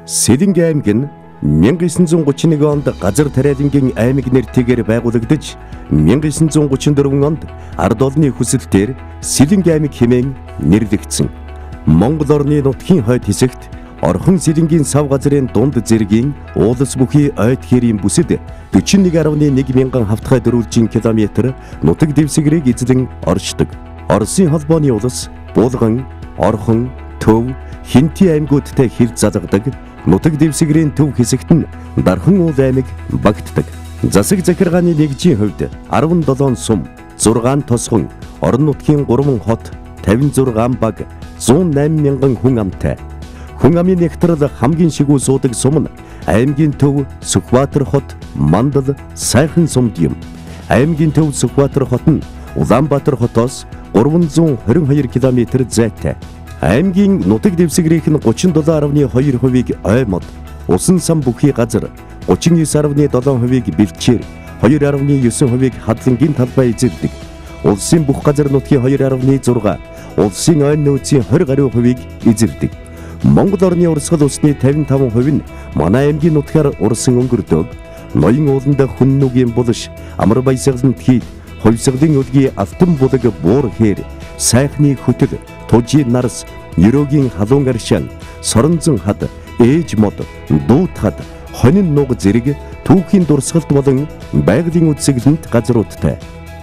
Сэлэнгэ аймаг нь 1931 онд газар тариалангийн аймаг нэртэйгээр байгуулагдаж 1934 онд ард олонны хүсэлтээр Сэлэнгэ аймаг хэмээн нэрлэгдсэн. Монгол орны нутгийн хойд хэсэгт Орхон Сэлэнгийн сав газрын дунд зэргийн уулс бүхий ойд хэрийн бүсэд 41.1 мянган хавтгай дөрвөлжин километр нутаг дэвсгэрийг эзлэн оршдог. Оросын холбооны улс Булган, Орхон, Төв, Хинти аймагуудтай хил залгадаг. Нутаг дэвсгэрийн төв хэсэгт нь Дархан уул аймаг багтдаг. Засаг захиргааны нэгжийн хувьд 17 сум, 6 тосгон, орон нутгийн 3 хот, 56 баг, 108 мянган хүн амтай. Хүн амын нэгтрэл хамгийн шигүү суудаг сум нь аймгийн төв Сүхбаатар хот, Мандал, Сайхан сумд юм. Аймгийн төв Сүхбаатар хот нь Улаанбаатар хотоос 322 км зайтай. Аймгийн нутаг дэвсгэрийнх нь 37.2%-ийг ой мод, усан сан бүхий газар 39.7%-ийг бэлчээр, 2.9%-ийг хадлангийн талбай эзэлдэг. Улсын бүх газар нутгийн 2.6, улсын ойн нөөцийн 20 гаруй хувийг эзэлдэг. Монгол орны урсгал усны 55% нь манай аймгийн нутгаар урсан өнгөрдөг. Ноён ууланд хүн нүгийн булш, амар баясгалан тхий, хувьсгалын өлгийн алтан булаг буур хээр, сайхны хөтөл, тужийн нарс, ерөөгийн халуун аршаан, соронзон хад, ээж мод, дуут хад, хонин нуг зэрэг түүхийн дурсгалт болон байгалийн үзэсгэлэнт газруудтай.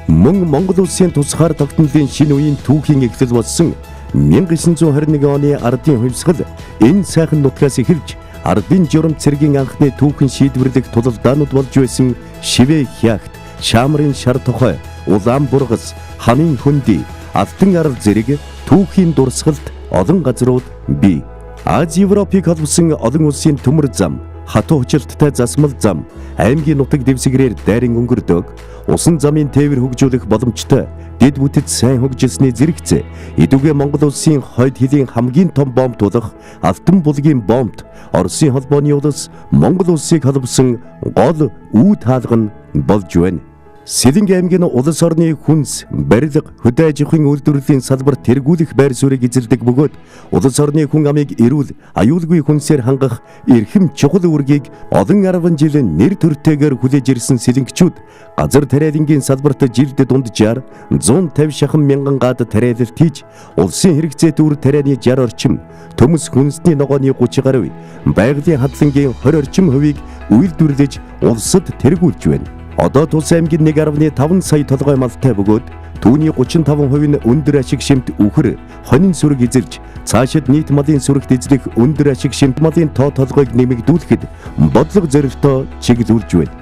Мөн Монгол улсын тусгаар тогтнолын шинэ үеийн түүхийн эхлэл болсон 1921 оны ардын хувьсгал энэ сайхан нутгаас эхэлж ардын журамт цэргийн анхны түүхэн шийдвэрлэх тулалдаанууд болж байсан Шивэ хягт, Шаамрын шар тухай, Улаан бургас, Хамын хөндөй, Алтан арал зэрэг түүхийн дурсгалт олон газрууд бий. Аз Европыг холбосон олон улсын төмөр зам, хатуу учирттай засмал зам, аймгийн нутаг дэвсгэрээр дайран өнгөрдөг. Усан замын тээвэр хөгжүүлэх боломжтой дэд бүтэц сайн хөгжилсний зэрэгцээ эдүгэ Монгол улсын хойд хилийн хамгийн том бомб тулах Алтан булгийн бомбт Оросын холбооны улс Монгол улсыг холбосон гол үүд хаалга нь болж байна. Сэлэнгэ аймгийн улс орны хүнс, барилга, хөдөө аж ахуйн үйлдвэрлэлийн салбар тэргүүлэх байр суурийг эзэлдэг бөгөөд улс орны хүн амыг эрүүл, аюулгүй хүнсээр хангах эрхэм чухал үүргийг олон арван жил нэр төртэйгээр хүлээж ирсэн сэлэнгчүүд газар тариалангийн салбарт жилд дунджаар 150 шахан мянган гад тариалалт хийж улсын хэрэгцээт үр тарианы 60 орчим, төмс хүнсний ногооны 30 гаруй, байгалийн хадлангийн 20 орчим хувийг үйлдвэрлэж улсад тэргүүлж байна. Одоо Тус аймгийн 1.5 сая толгой малтай бөгөөд түүний 35% нь өндөр ашиг шимт үхэр, хонин сүрэг эзэлж цаашид нийт малын сүрэгт эзлэх өндөр ашиг шимт малын тоо толгойг нэмэгдүүлэхэд бодлого зорилтоо чиглүүлж байна.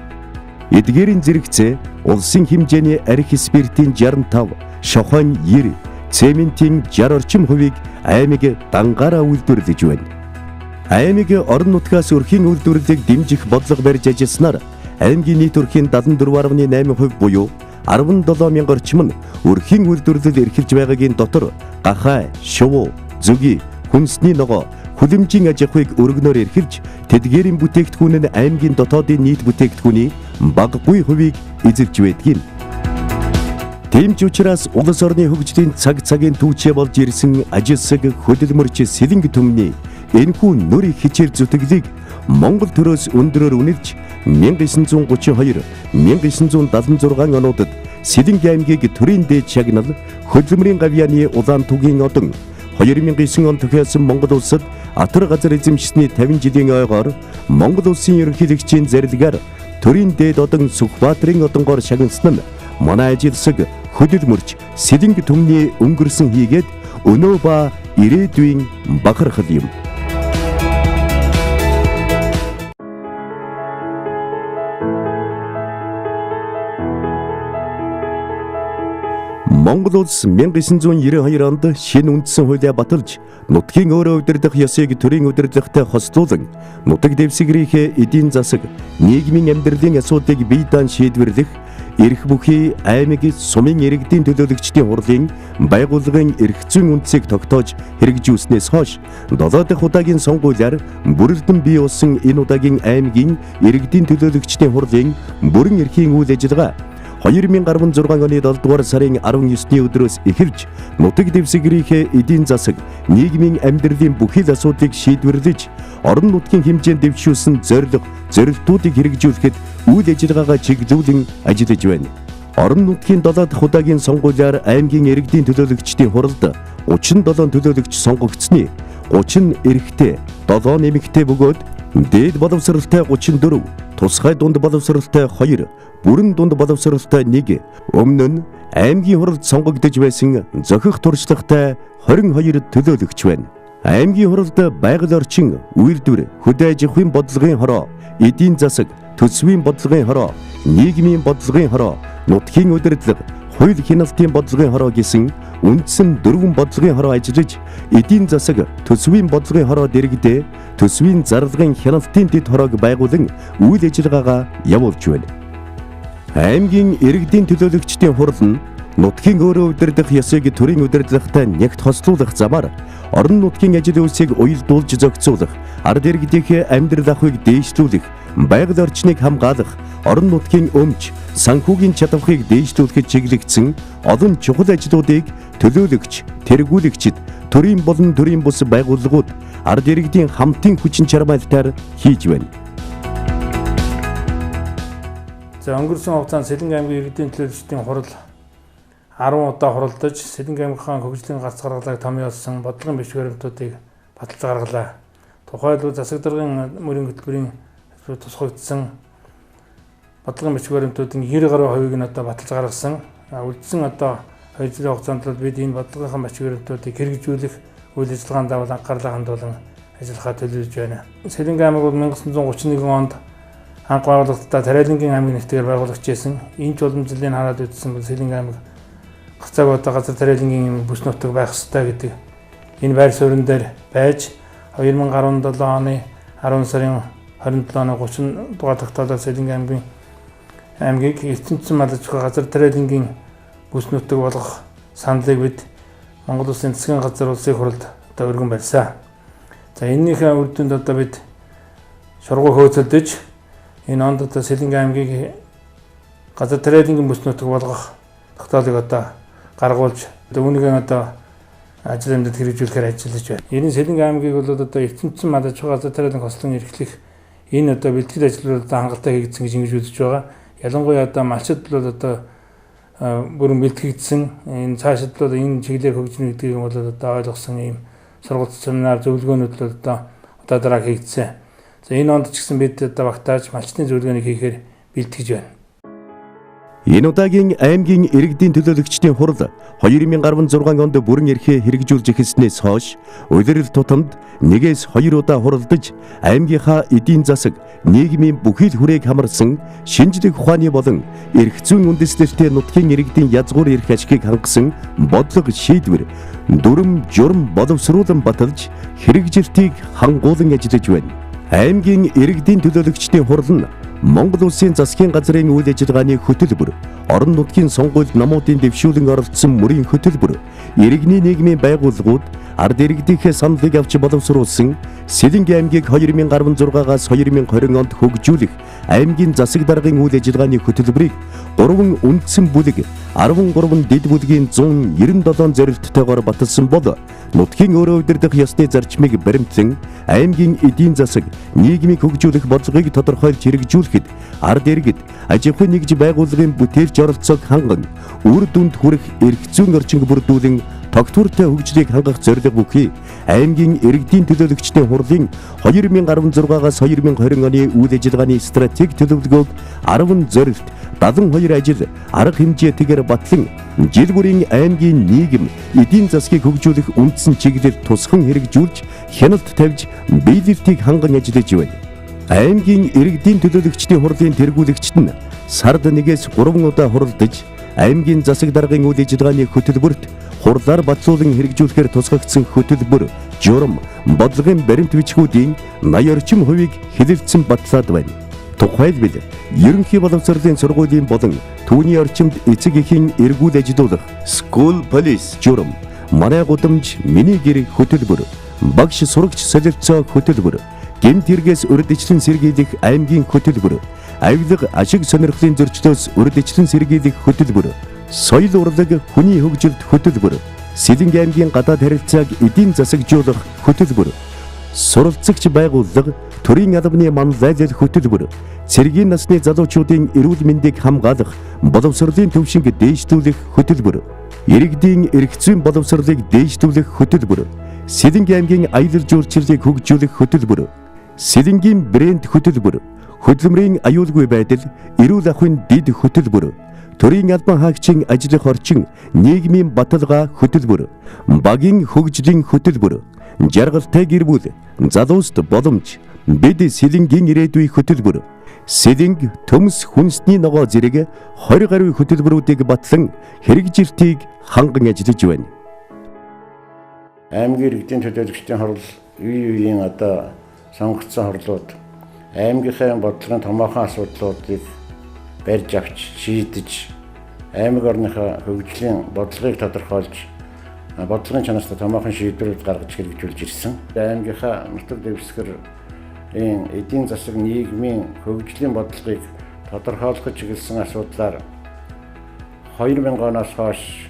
Эдгээрийн зэрэгцээ улсын хэмжээний арх спиртийн 65, шохойн 90, цементийн 60 орчим хувийг аймаг дангаараа үйлдвэрлэж байна. Аймаг орон нутгаас өрхийн үйлдвэрлэлийг дэмжих бодлого барьж ажилласнаар аймгийн нийт өрхийн 74.8% буюу 17 мянга орчим нь өрхийн үйлдвэрлэл эрхэлж байгаагийн дотор гахай, шувуу, зүги, хүнсний ногоо, хүлэмжийн аж ахуйг өргөнөөр эрхэлж тэдгээрийн бүтээгдэхүүн нь аймгийн дотоодын нийт бүтээгдэхүүний багагүй хувийг эзэлж байдаг юм. Тийм ч учраас улс орны хөгжлийн цагийн түүчээ болж ирсэн ажилсаг хөдөлмөрч Сэлэнгэ түмний энэхүү нөр хичээл зүтгэлийг Монгол төрөөс өндөрөөр үнэлж 1932, 1976 онуудад Сэлэнгэ аймгийг төрийн дээд шагнал хөдөлмөрийн гавьяаны улаан түгийн одон 2009 он тохиолсон Монгол улсад атар газар эзэмшсэний 50 жилийн ойгоор Монгол улсын ерөнхийлөгчийн зарилгаар төрийн дээд одон Сүхбаатарын одонгоор шагнасан нь манай ажилсаг хөдөлмөрч Сэлэнгэ түмний өнгөрсөн хийгээд өнөө ба ирээдүйн бахархал юм. Монгол улс 1992 онд шинэ үндсэн хуулиа баталж нутгийн өөрөө удирдах ёсыг төрийн удирдлагатай хослуулан нутаг дэвсгэрийнхээ эдийн засаг, нийгмийн амьдралын асуудлыг бие даан шийдвэрлэх эрх бүхий аймаг сумын иргэдийн төлөөлөгчдийн хурлын байгууллагын эрх зүйн үндсийг тогтоож хэрэгжүүлснээс хойш 7 дахь удаагийн сонгуулиар бүрэлдэн бий болсон энэ удаагийн аймгийн иргэдийн төлөөлөгчдийн хурлын бүрэн эрхийн үйл ажиллагаа 2016 оны 7 дугаар сарын 19-ний өдрөөс эхэлж нутаг дэвсгэрийнхээ эдийн засаг, нийгмийн амьдралын бүхий л асуудлыг шийдвэрлэж, орон нутгийн хэмжээнд дэвшүүлсэн зорилтуудыг хэрэгжүүлэхэд үйл ажиллагаагаа чиглүүлэн ажиллаж байна. Орон нутгийн 7 дахь удаагийн сонгуулиар аймгийн иргэдийн төлөөлөгчдийн хуралд 37 төлөөлөгч сонгогдсны 30 эрэгтэй, 7 нэмэгтэй бөгөөд дээд боловсралтай 34, тусгай дунд боловсралтай 2, бүрэн дунд боловсралтай 1, өмнө нь аймгийн хуралд сонгогдож байсан зохих туршлагатай 22 төлөөлөгч байна. Аймгийн хуралд байгаль орчин, үйлдвэр, хөдөө аж ахуйн бодлогын хороо, эдийн засаг, төсвийн бодлогын хороо, нийгмийн бодлогын хороо, нутгийн удирдлага, хууль хяналтын бодлогын хороо гэсэн үндсэн 4 бодлогын хороо ажиллаж, эдийн засаг, төсвийн бодлогын хороо дэргэдээ төсвийн зарлагын хяналтын дэд хороог байгуулан үйл ажиллагаагаа явуулж байна. Аймгийн иргэдийн төлөөлөгчдийн хурал нь нутгийн өөрөө удирдах ёсыг төрийн удирдлагатай нягт хослуулах замаар орон нутгийн ажил үйлсийг уялдуулж зохицуулах, ард иргэдийнхээ амьдрал ахуйг дээшлүүлэх, байгаль орчныг хамгаалах, орон нутгийн өмч, санхүүгийн чадварыг дээшлүүлэхэд чиглэгдсэн олон чухал ажлуудыг төлөөлөгч, тэргүүлэгчид, төрийн болон төрийн бус байгууллагууд ард иргэдийн хамтын хүчин чармайлтаар хийж байна. За өнгөрсөн хугацаанд Сэлэнг аймгийн иргэдийн төлөөлөгчдийн хурал 10 удаа хуралдаж Сэлэнг аймгийнхаа хөгжлийн гарц гаргалыг томьёолсон бодлогын биш баримтуудыг баталж гаргалаа. Тухайлбал засаг даргын мөрийн хөтөлбөрийн тусгагдсан бодлогын биш баримтуудын 90 гаруй хувийг нь одоо баталж гаргасан. Үлдсэн одоо 2 жилийн хугацаанд бол бид энэ бодлогын биш баримтуудыг хэрэгжүүлэх үйл ажиллагаанд давал анхаарлаа хандуулан ажиллахаа төлөвлөж байна. Сэлэнг аймаг бол 1931 онд анх байгуулагдалтаа Тариалангийн аймгийн нэртэйгээр байгуулагдж байсан. Энэ ч уламжлалыг хараад үзсэн бол Сэлэнг аймаг гацааг одоо газар Тариалангийн бүс нутаг байх ёстой гэдэг энэ байр суурин дээр байж 2017 оны 10 сарын 27-ны 30 дугаар тогтоолоор Сэлэнг аймгийг ертөнцийн малж буй газар Тариалангийн бүс нутаг болгох саналыг бид Монгол Улсын засгийн газар улсын хуралд одоо өргөн барьсан. За энэнийхээ үр дүнд одоо бид шургуу хөөцөлдөж энэ онд одоо Сэлэнг аймгийг газар Тариалангийн бүс нутаг болгох тогтоолыг одоо гаргуулж үүнийг одоо ажил амьд хэрэгжүүлэхээр ажиллаж байна. Энэ Сэлэнг аймгийг бол одоо ертөнцийн малж буй газар Тариаланг хослон эрхлэх энэ одоо бэлтгэл ажлууд хангалттай хийгдсэн гэж ингэж үзэж байгаа. Ялангуяа одоо малчид бол одоо бүрэн бэлтгэгдсэн энэ цаашид бол энэ чиглэлээр хөгжинэ гэдгийг бол одоо ойлгосон ийм сургалт семинар зөвлөгөөнүүд л одоо дараа хийгдсэн. За энэ онд ч гэсэн бид одоо багтааж малчтын зөвлөгөөнийг хийхээр бэлтгэж байна. Энэ удаагийн аймгийн иргэдийн төлөөлөгчдийн хурал 2016 онд бүрэн эрхээ хэрэгжүүлж эхэлснээс хойш улирал тутамд 1-2 удаа хуралдаж аймгийнхаа эдийн засаг, нийгмийн бүхий л хүрээг хамарсан шинжлэх ухааны болон эрх зүйн үндэслэлтэй нутгийн иргэдийн язгуур эрх ашигыг хангасан бодлого шийдвэр, дүрм журм боловсруулан баталж хэрэгжилтийг хангуулан ажиллаж байна. Аймгийн иргэдийн төлөөлөгчдийн хурал нь Монгол Улсын засгийн газрын үйл ажиллагааны хөтөлбөр, орон нутгийн сонгуульд намуудын дэвшүүлэн оролцсон мөрийн хөтөлбөр, иргэний нийгмийн байгууллагууд ард иргэдийнхээ саналыг авч боловсруулсан Сэлэнг аймгийг 2016-аас 2020 онд хөгжүүлэх аймгийн засаг даргын үйл ажиллагааны хөтөлбөрийг 3 үндсэн бүлэг, 13 дэд бүлгийн 197 зорилттойгоор баталсан бол нутгийн өөрөө удирдах ёсны зарчмыг баримтлан аймгийн эдийн засаг, нийгмийг хөгжүүлэх бодлогыг тодорхойлж хэрэгжүүлэхэд ард иргэд, аж ахуйн нэгж байгууллагын бүтээлч оролцоог ханган үр дүнд хүрэх эрх зүйн орчинг бүрдүүлэн тогтвортой хөгжлийг хангах зорилго бүхий аймгийн иргэдийн төлөөлөгчдийн хурлын 2016-аас 2020 оны үйл ажиллагааны стратеги төлөвлөгөөг 10 зорилт, 72 ажил, арга хэмжээтэйгээр батлан жил бүрийн аймгийн нийгэм, эдийн засгийг хөгжүүлэх үндсэн чиглэлд тусган хэрэгжүүлж, хяналт тавьж, биелэлтийг ханган ажиллаж байна. Аймгийн иргэдийн төлөөлөгчдийн хурлын тэргүүлэгчид нь сард 1-3 удаа хуралдаж, аймгийн засаг даргын үйл ажиллагааны хөтөлбөрт хурлаар батлуулан хэрэгжүүлэхээр тусгагдсан хөтөлбөр, журам, бодлогын баримт бичгүүдийн 80 орчим хувийг хэлэлцэн батлаад байна. Тухайлбал ерөнхий боловсролын сургуулийн болон түүний орчимд эцэг эхийн эргүүл ажилуулах School Police журам, манай гудамж миний гэр хөтөлбөр, багш сурагч солилцоо хөтөлбөр, гэмт хэрэгээс урьдчилан сэргийлэх аймгийн хөтөлбөр, авилга ашиг сонирхлын зөрчлөөс үрдэгчлэн сэргийлэх хөтөлбөр, соёл урлаг хүний хөгжилд хөтөлбөр, Сэлэнг аймгийн гадаад харилцааг эдийн засагжуулах хөтөлбөр, суралцагч байгууллага, төрийн албаны манлайлал хөтөлбөр, цэргийн насны залуучуудын эрүүл мэндийг хамгаалах, боловсролын төвшинг дээшлүүлэх хөтөлбөр, иргэдийн эрх зүйн боловсролыг дээшлүүлэх хөтөлбөр, Сэлэнг аймгийн аялал жуулчлалыг хөгжүүлэх хөтөлбөр, Сэлэнгийн брэнд хөтөлбөр, хөдөлмөрийн аюулгүй байдал, эрүүл ахуйн дэд хөтөлбөр, төрийн албан хаагчийн ажиллах орчин, нийгмийн баталгаа хөтөлбөр, багийн хөгжлийн хөтөлбөр, жаргалтай гэр бүл, залууст боломж, бид Сэлэнгийн ирээдүйн хөтөлбөр, Сэлэнг төмс хүнсний ногоо зэрэг 20 гаруй хөтөлбөрүүдийг батлан хэрэгжилтийг ханган ажиллаж байна. Аймгийн иргэдийн төлөөлөгчдийн хурал үеийн сонгогдсон хурлууд аймгийнхаа бодлогын томоохон асуудлуудыг барьж авч шийдэж аймаг орныхоо хөгжлийн бодлогыг тодорхойлж бодлогын чанартай томоохон шийдвэрүүд гаргаж хэрэгжүүлж ирсэн. Аймгийнхаа нутаг дэвсгэр эдийн засаг нийгмийн хөгжлийн бодлогыг тодорхойлох чиглэсэн асуудлаар 2000 оноос хойш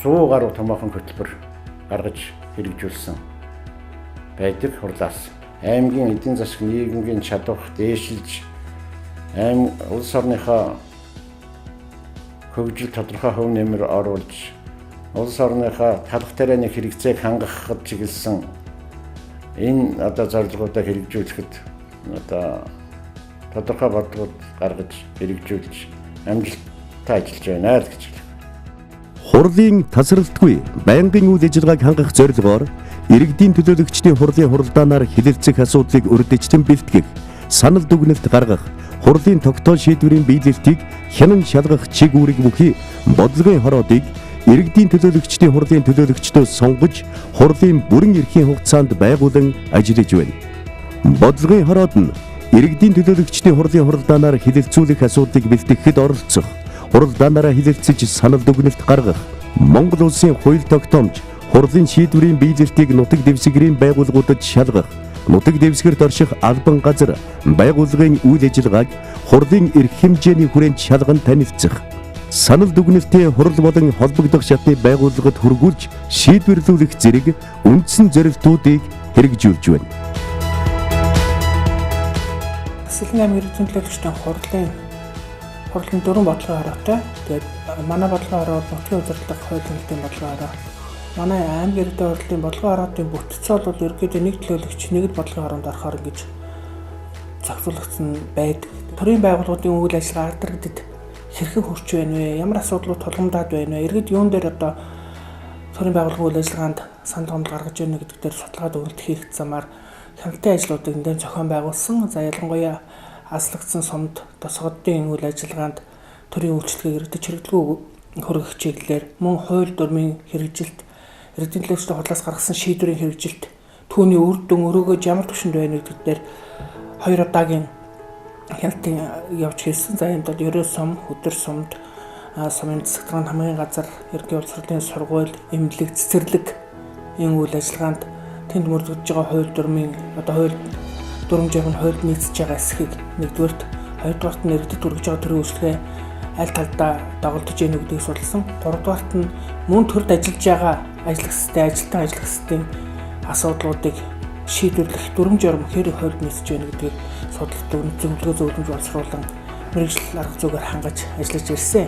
100 гаруй томоохон хөтөлбөр гаргаж хэрэгжүүлсэн байдаг хурлаас аймгийн эдийн засаг нийгмийн чадвар дээшилж улс орныхоо хөгжил тодорхой хөв нэмэр оруулж улс орныхоо талх тарианы хэрэгцээг хангахад чиглэсэн энэ зорилгуудаа хэрэгжүүлэхэд тодорхой бодлогод гаргаж хэрэгжүүлж амжилттай ажиллаж байна гэж хэлээ. Хурлын тасралтгүй байнгын үйл ажиллагааг хангах зорилгоор иргэдийн төлөөлөгчдийн хурлын хуралдаанаар хилэлцэх асуудлыг урьдчилан бэлтгэх, санал дүгнэлт гаргах, хурлын тогтоол шийдвэрийн биелэлтийг хянан шалгах чиг үүрэг бүхий бодлогын хороодыг иргэдийн төлөөлөгчдийн хурлын төлөөлөгчдөөс сонгож хурлын бүрэн эрхийн хугацаанд байгуулан ажиллаж байна. Бодлогын хороод нь иргэдийн төлөөлөгчдийн хурлын хуралдаанаар хилэлцүүлэх асуудлыг бэлтгэхэд оролцох, хуралдаанаараа хилэлцэж санал дүгнэлт гаргах, Монгол улсын хууль тогтоомж хурлын шийдвэрийн биелэлтийг нутаг дэвсгэрийн байгууллагуудад шалгах, нутаг дэвсгэрт орших албан газар байгууллагын үйл ажиллагааг хурлын эрх хэмжээний хүрээнд шалган танилцах, санал дүгнэлтээ хурал болон холбогдох шатны байгууллагад хүргүүлж шийдвэрлүүлэх зэрэг үндсэн зорилтуудыг хэрэгжүүлж байна. Сэлэнг аймгийн иргэдийн төлөөлөгчдийн хурлын дөрвөн бодлогын хороотой. Тэгээд манай бодлогын хороо нутгийн удирдлага хууль нэлтийн бодлогын хороо. Манай аймгийн иргэдийн хурлын бодлогын хороотын бүтцэл бол ерөнхийдөө нэг төлөөлөгч нэгд бодлогын хороонд орохоор ингэж зохицуулагдсан байдаг. Төрийн байгууллагуудын үйл ажиллагаа ард иргэдэд хэрхэн хүрч байна вэ? Ямар асуудлууд тулгамдаад байна вэ? Иргэд юун дээр төрийн байгууллагын үйл ажиллагаанд санал гомдол гаргаж байна гэдэг дээр судалгаа дүгнэлт хийх замаар хяналтын ажлуудыг нэлээд зохион байгуулсан. За ялангуяа аслагдсан сумд тосгодын үйл ажиллагаанд төрийн үйлчлэгийг иргэдэд хэрэглэгүй хүргэх чиглэлээр мөн хууль дүрмийн хэрэгжилт, иргэдийн төлөөлөгчдийн хурлаас гаргасан шийдвэрийн хэрэгжилт, түүний үр дүн өрөөгөөж ямар түвшинд байна гэдэг дээр 2 удаагийн хяналтын явж хийсэн. За энэ бол ерөө сум, өдөр сумд, сумын засагтлагын хамгийн газар, ерөнхий боловсролын сургууль, эмнэлэг, цэцэрлэг энэ үйл ажиллагаанд тэнд мөрдөгдөж байгаа хууль дүрмийн хууль дүрмжийн хуульд нийцэж байгаа эсхийг нэгдүгээрт, хоёрдугаарт нь иргэдэд хүргэж байгаа төрийн үйлчлэгээ аль талдаа дагуулж ийн гэдгийг судалсан. Гуравдугаарт нь мөн төрд ажиллаж байгаа ажилтан ажиллагчдын асуудлуудыг шийдвэрлэх дүрм журам хэрэг хуульд нийцэж байна гэдгийг судалдаг зөвлөгөө зөвлөмж боловсруулан мэргэжил арга зүйгээр хангаж ажиллаж ирсэн.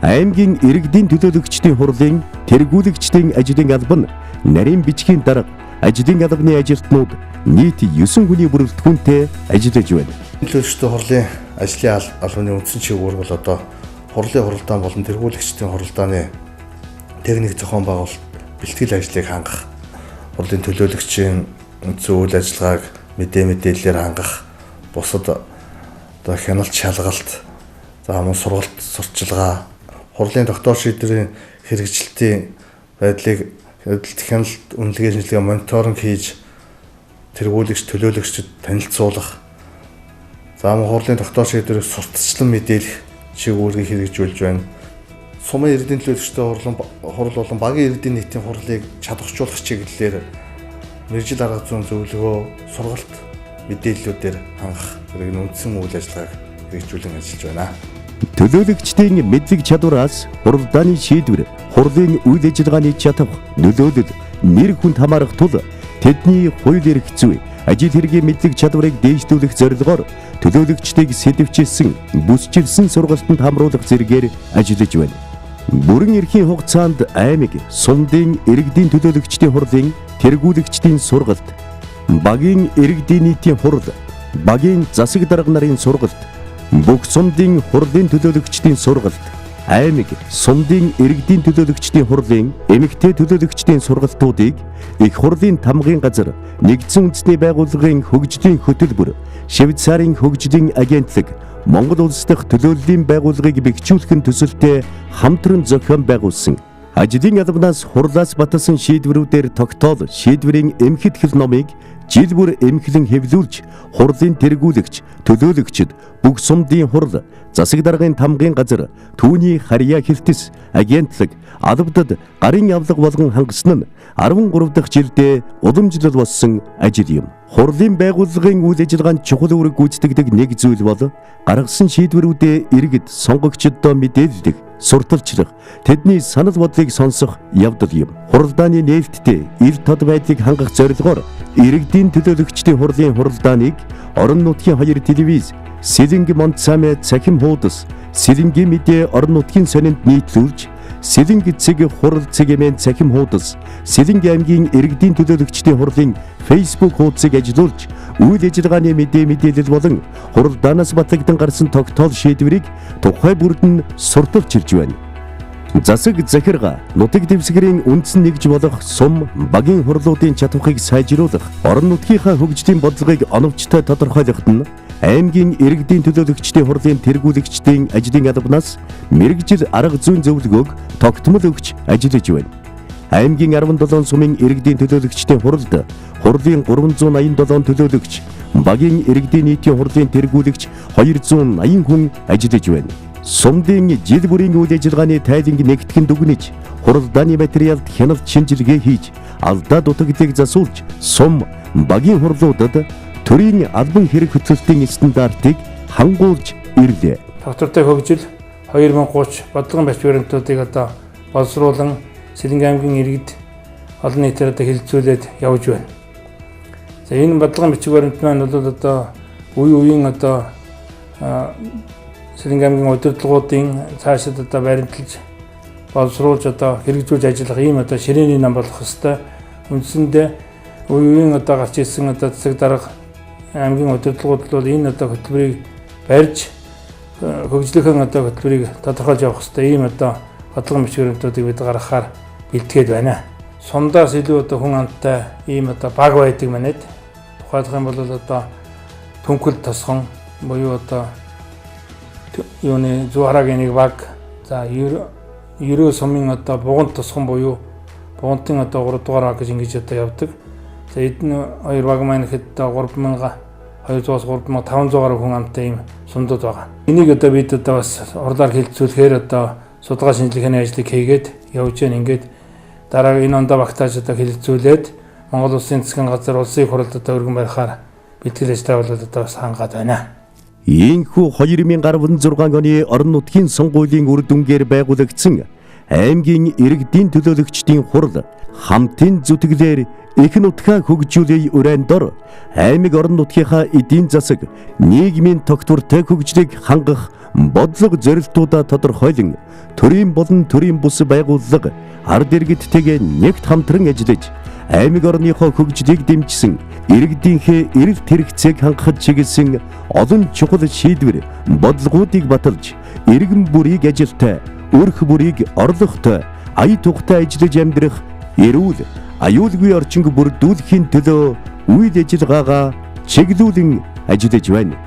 Аймгийн иргэдийн төлөөлөгчдийн хурлын тэргүүлэгчдийн ажлын алба нь нарийн бичгийн дарга ажлын албаны ажилтнууд нийт 9 хүний бүрэлдэхүүнтэй ажиллаж байна. Төлөөлөгчдийн хурлын ажлын албаны үндсэн чиг үүрэг бол хурлын хуралдаан болон тэргүүлэгчдийн хуралдааны техник зохион байгуулалт бэлтгэл ажлыг хангах, хурлын төлөөлөгчийн үндсэн үйл ажиллагааг мэдээлэлээр хангах, бусад хяналт шалгалт, мөн сургалт сурталчилгаа, хурлын тогтоол шийдвэрийн хэрэгжилтийн байдлыг хяналт үнэлгээ шинжилгээ мониторинг хийж тэргүүлэгч төлөөлөгчдөд танилцуулах, мөн хурлын тогтоол шийдвэрийг сурталчлан мэдээлэх чиг үүргийг хэрэгжүүлж байна. Сумын иргэдийн төлөөлөгчдийн хурал болон багийн иргэдийн нийтийн хурлыг чадваржуулах чиглэлээр мэргэжил арга зүйн зөвлөгөө, сургалт мэдээллүүдээр хангах зэрэг үндсэн үйл ажиллагааг бэхжүүлэн ажиллаж байна. Төлөөлөгчдийн мэдлэг чадвараас хуралдааны шийдвэр, хурлын үйл ажиллагааны чадвар, нөлөөлөл, нэр хүнд хамаарах тул тэдний хууль эрх зүй, ажил хэргийн мэдлэг чадварыг дээшлүүлэх зорилгоор төлөөлөгчдийг сэдэвчилсэн, бүсчилсэн сургалтанд хамруулах зэргээр ажиллаж байна. Бүрэн эрхийн хугацаанд аймаг, сумдын иргэдийн төлөөлөгчдийн хурлын тэргүүлэгчдийн сургалт, багийн иргэдийн нийтийн хурал, багийн засаг дарга нарын сургалт, бүх сумдын хурлын төлөөлөгчдийн сургалт, аймаг, сумдын иргэдийн төлөөлөгчдийн хурлын эмэгтэй төлөөлөгчдийн сургалтуудыг их хурлын тамгын газар, нэгдсэн үндэсний байгууллагын хөгжлийн хөтөлбөр, Швейцарын хөгжлийн агентлаг, Монгол улс дахь төлөөллийн байгууллагыг бэхжүүлэх төсөлтэй хамтран зохион байгуулсан. Ажлын албанаас хурлаас баталсан шийдвэрүүдээр тогтоол шийдвэрийн эмхэд хэл номыг жил бүр эмхлэн хэвлүүлж, хурлын тэргүүлэгч, төлөөлөгчд, бүх сумдын хурал, засаг даргын тамгын газар, түүний харьяа хэлтэс, агентлаг, албадад гарын авлага болгон хангасан нь 13 дахь жилдээ уламжлал болсон ажил юм. Хурлын байгууллагын үйл ажиллагаанд чухал үүрэг гүйцэтгэдэг нэг зүйл бол гаргасан шийдвэрүүдээ иргэд, сонгогчдод мэдээлэх, сурталчлах, тэдний санал бодлыг сонсох явдал юм. Хуралдааны нээлттэй ил тод байдлыг хангах зорилгоор иргэдийн төлөөлөгчдийн хурлын хуралдааныг орон нутгийн 2 телевиз, Сэлэнг Монцамэ цахим хуудас, Сэлэнгийн мэдээ орон нутгийн сонинд нийтлүүлж, Сэлэнг цэг хурал цэгийн цахим хуудас, Сэлэнг аймгийн иргэдийн төлөөлөгчдийн хурлын Facebook хуудсыг ажилуулж, үйл ажиллагааны мэдээлэл болон хуралдаанаас батлагдсан гарсан тогтоол шийдвэрийг тухай бүрд нь сурталчилж байна. Засаг захиргаа, нутаг дэвсгэрийн үндсэн нэгж болох сум, багийн хурлуудын чадварыг сайжруулах, орон нутгийнхаа хөгжлийн бодлогыг оновчтой тодорхойлоход нь аймгийн иргэдийн төлөөлөгчдийн хурлын тэргүүлэгчдийн ажлын албанаас мэргэжил арга зүйн зөвлөгөөг тогтмол өгч ажиллаж байна. Аймгийн 17 сумын иргэдийн төлөөлөгчдийн хурлд хурлын 387 төлөөлөгч, багийн иргэдийн нийтийн хурлын тэргүүлэгч 280 хүн ажиллаж байна. Сумдын жил бүрийн үйл ажиллагааны тайланг нэгтгэн дүгнэж, хуралдааны материалд хяналт шинжилгээ хийж, алдаа дутагдлыг засуулж, сум, багийн хурлуудад төрийн албан хэрэг хөтөлбөрийн стандартыг хангуулж ирлээ. Доктортой хөгжил 2030 бодлогын барьц баримтуудыг одоо боловсруулан Сэлэнг аймгийн иргэд олон нийтээр одоо хэлэлцүүлээд явж байна. За энэ бодлогын бичиг баримт маань бол одоо үе үеийн одоо Сэлэнг аймгийн удирдлагуудын цаашид одоо баримталж боловсруулж одоо хэрэгжүүлж ажиллах ийм одоо ширээний нам болох ёстой. Үндсэндээ үе үеийн одоо гарч ирсэн одоо засаг дарга аймгийн удирдлагууд бол энэ одоо хөтөлбөрийг барьж хөгжлийнхээ одоо хөтөлбөрийг тодорхойлж явах хэрэгтэй. Ийм одоо бодлогын бичиг баримтуудыг бид гаргахаар бэлтгээд байна. Сумдаас илүү одоо хүн амттай ийм одоо баг байдаг манайд. Тухайлах юм бол одоо Түнхэл тосгон буюу одоо юуны Зуарагийн нэг баг, за 90 сумын одоо Буган тосгон буюу Бугантын одоо 3 дугаар баг гэж ингэж одоо явдаг. За эдгээр хоёр баг маань ихэд 3200-аас 3500 гаруй хүн амтай ийм сумдууд байгаа. Энийг одоо бид одоо бас урлаар хэлэлцүүлэхээр одоо судалгаа шинжилгээний ажлыг хийгээд явж гэн ингээд дараа энэ ондоо багтааж одоо хэлэлцүүлээд Монгол Улсын засгийн газар улсын хурлд одоо өргөн барихаар бэлтгэл ажиллагаа бол одоо бас хангаад байна. Ийхүү 2016 оны орон нутгийн сонгуулийн үр дүнгээр байгуулагдсан аймгийн иргэдийн төлөөлөгчдийн хурал хамтын зүтгэлээр их нутгаа хөгжүүлэх өрөөндор аймаг орон нутгийнхаа эдийн засаг, нийгмийн тогтвортой хөгжлийг хангах бодлого зорилтуудаа тодорхойлон төрийн болон төрийн бус байгууллага ард иргэдтэйгээ нэгт хамтран ажиллаж аймаг орныхоо хөгжлийг дэмжсэн, иргэдийнхээ эрэлт хэрэгцээг хангахад чиглэсэн олон чухал шийдвэр, бодлогуудыг баталж, иргэн бүрийг ажилтай, өрх бүрийг орлоготой, ая тухтай ажиллаж амьдрах эрүүл, аюулгүй орчинг бүрдүүлэхийн төлөө үйл ажиллагаагаа чиглүүлэн ажиллаж байна.